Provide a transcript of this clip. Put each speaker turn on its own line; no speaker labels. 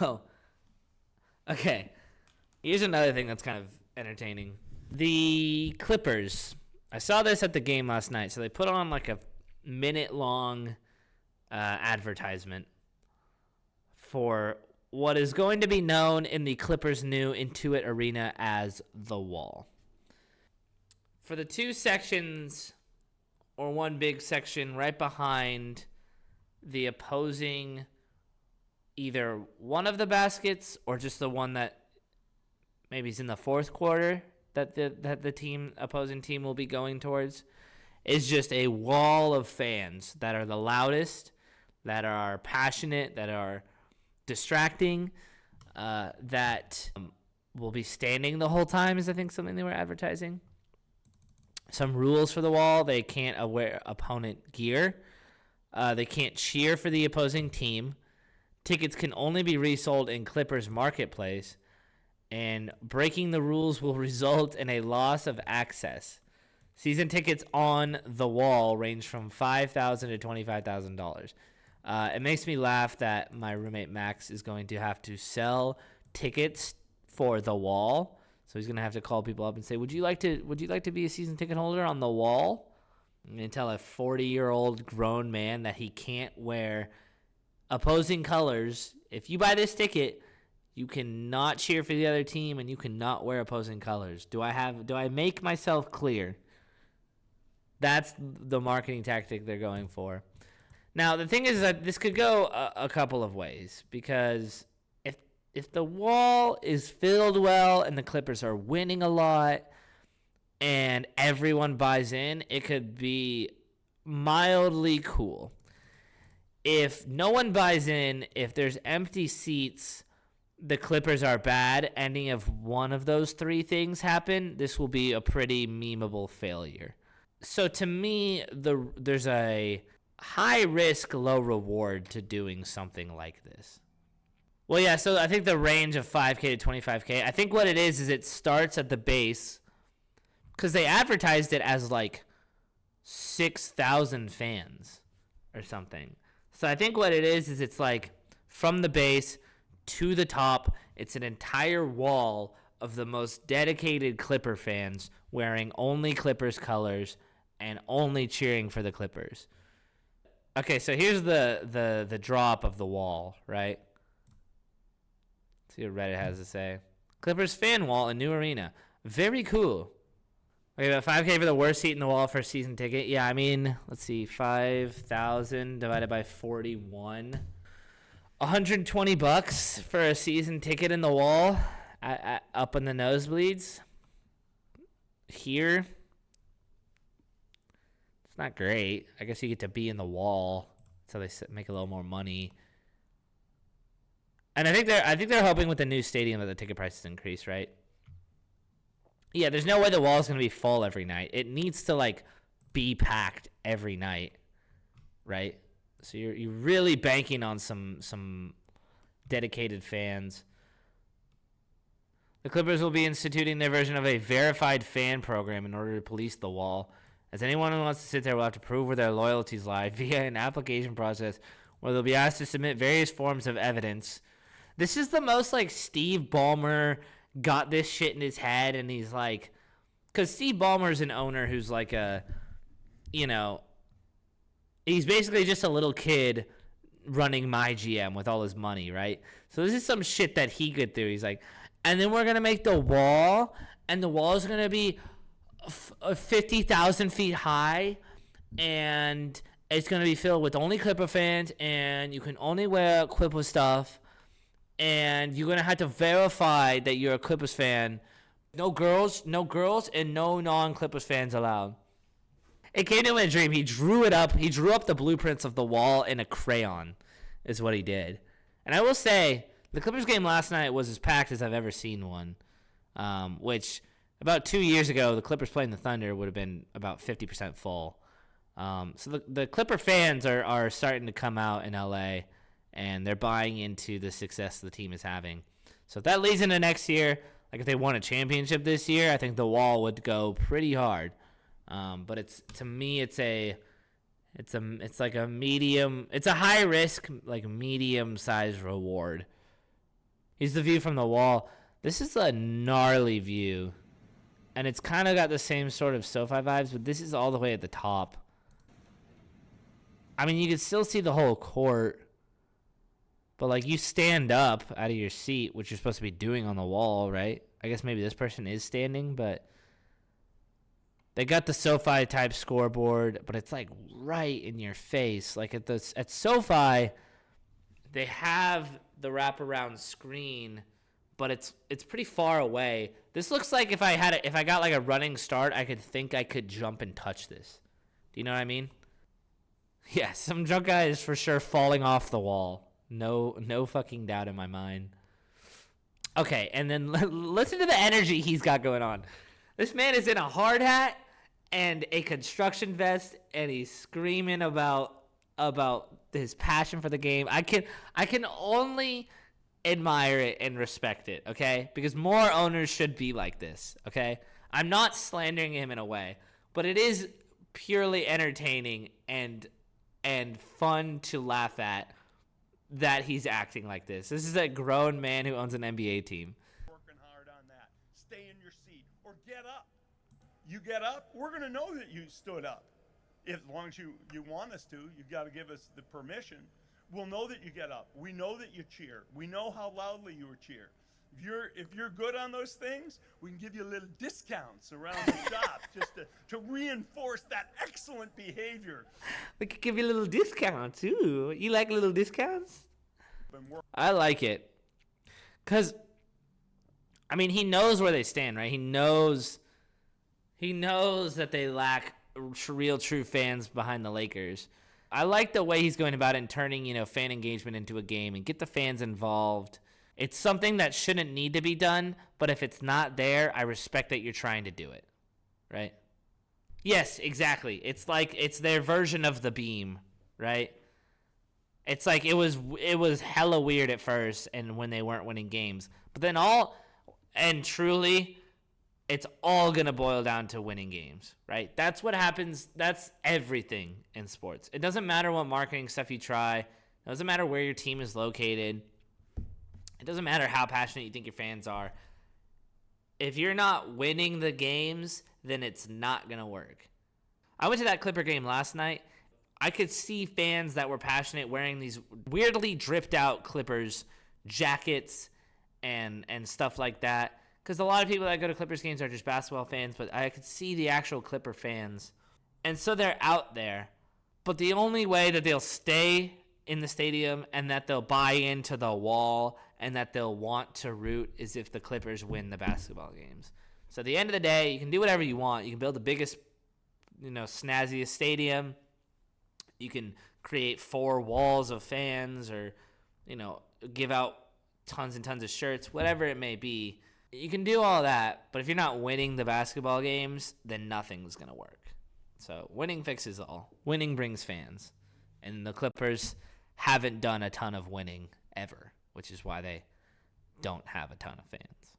Oh, okay. Here's another thing that's kind of entertaining. The Clippers. I saw this at the game last night. So they put on like a minute-long advertisement for what is going to be known in the Clippers' new Intuit Arena as the Wall. For the two sections, or one big section right behind the opposing, either one of the baskets or just the one that maybe is in the fourth quarter that the opposing team will be going towards, is just a wall of fans that are the loudest, that are passionate, that are distracting, that will be standing the whole time is, I think, something they were advertising. Some rules for the wall: they can't wear opponent gear. They can't cheer for the opposing team. Tickets can only be resold in Clippers Marketplace. And breaking the rules will result in a loss of access. Season tickets on the wall range from $5,000 to $25,000. It makes me laugh that my roommate Max is going to have to sell tickets for the wall. So he's going to have to call people up and say, "Would you like to be a season ticket holder on the wall?" And tell a 40-year-old grown man that he can't wear opposing colors. If you buy this ticket, you cannot cheer for the other team and you cannot wear opposing colors. Do I make myself clear? That's the marketing tactic they're going for. Now, the thing is that this could go a couple of ways, because if the wall is filled well and the Clippers are winning a lot and everyone buys in, it could be mildly cool. If no one buys in, if there's empty seats, the Clippers are bad, any of one of those three things happen, this will be a pretty memeable failure. So to me, there's a high risk, low reward to doing something like this. Well, yeah, so I think the range of 5K to 25K, I think what it is it starts at the base, because they advertised it as like 6,000 fans or something. So I think what it is it's like from the base to the top, it's an entire wall of the most dedicated Clipper fans wearing only Clippers colors and only cheering for the Clippers. Okay, so here's the drop of the wall, right? Let's see what Reddit has to say. Clippers fan wall in new arena. Very cool. Okay, about 5K for the worst seat in the wall for a season ticket. Yeah, I mean, let's see, 5,000 divided by 41. $120 for a season ticket in the wall, up in the nosebleeds. Here, it's not great. I guess you get to be in the wall, so they make a little more money. And I think they're hoping with the new stadium that the ticket prices increase, right? Yeah, there's no way the wall is going to be full every night. It needs to like be packed every night, right? So you're really banking on some dedicated fans. The Clippers will be instituting their version of a verified fan program in order to police the wall. As anyone who wants to sit there will have to prove where their loyalties lie via an application process where they'll be asked to submit various forms of evidence. This is the most like Steve Ballmer got this shit in his head, and he's like, because Steve Ballmer's an owner who's like a, he's basically just a little kid running MyGM with all his money, right? So this is some shit that he could do. He's like, and then we're going to make the wall, and the wall is going to be 50,000 feet high, and it's going to be filled with only Clipper fans, and you can only wear Clipper stuff, and you're going to have to verify that you're a Clippers fan. No girls, and no non-Clippers fans allowed. It came to him in a dream. He drew it up. He drew up the blueprints of the wall in a crayon is what he did. And I will say, the Clippers game last night was as packed as I've ever seen one, which about 2 years ago, the Clippers playing the Thunder would have been about 50% full. So the Clipper fans are starting to come out in LA, and they're buying into the success the team is having. So if that leads into next year, like if they won a championship this year, I think the wall would go pretty hard. But it's like a medium. It's a high risk, like medium size reward Here's the view from the wall. This is a gnarly view. And it's kind of got the same sort of SoFi vibes, but this is all the way at the top. I mean, you can still see the whole court. But, like, you stand up out of your seat, which you're supposed to be doing on the wall, right? I guess maybe this person is standing, but they got the SoFi-type scoreboard, but it's, like, right in your face. Like, at SoFi, they have the wraparound screen, but it's pretty far away. This looks like if I got, like, a running start, I could think I could jump and touch this. Do you know what I mean? Yeah, some drunk guy is for sure falling off the wall. No fucking doubt in my mind. Okay, and then listen to the energy he's got going on. This man is in a hard hat and a construction vest, and he's screaming about his passion for the game. I can only admire it and respect it, okay? Because more owners should be like this, okay? I'm not slandering him in a way, but it is purely entertaining and fun to laugh at that he's acting like this. This is a grown man who owns an NBA team.
Working hard on that. Stay in your seat or get up. You get up, we're going to know that you stood up. As long as you want us to, you've got to give us the permission. We'll know that you get up. We know that you cheer. We know how loudly you cheer. If you're good on those things, we can give you little discounts around the shop just to reinforce that excellent behavior.
We could give you a little discount too. You like little discounts? I like it. Because, I mean, he knows where they stand, right? He knows that they lack real true fans behind the Lakers. I like the way he's going about it and turning, fan engagement into a game and get the fans involved. It's something that shouldn't need to be done, but if it's not there, I respect that you're trying to do it, right? Yes, exactly. It's like it's their version of the beam, right? It's like it was hella weird at first and when they weren't winning games. But then truly, it's all going to boil down to winning games, right? That's what happens. That's everything in sports. It doesn't matter what marketing stuff you try. It doesn't matter where your team is located. It doesn't matter how passionate you think your fans are. If you're not winning the games, then it's not going to work. I went to that Clipper game last night. I could see fans that were passionate wearing these weirdly dripped out Clippers jackets and stuff like that. Because a lot of people that go to Clippers games are just basketball fans, but I could see the actual Clipper fans. And so they're out there. But the only way that they'll stay in the stadium and that they'll buy into the wall and that they'll want to root is if the Clippers win the basketball games. So at the end of the day, you can do whatever you want. You can build the biggest, snazziest stadium. You can create 4 walls of fans or, give out tons and tons of shirts, whatever it may be. You can do all that, but if you're not winning the basketball games, then nothing's going to work. So winning fixes all. Winning brings fans. And the Clippers haven't done a ton of winning ever, which is why they don't have a ton of fans.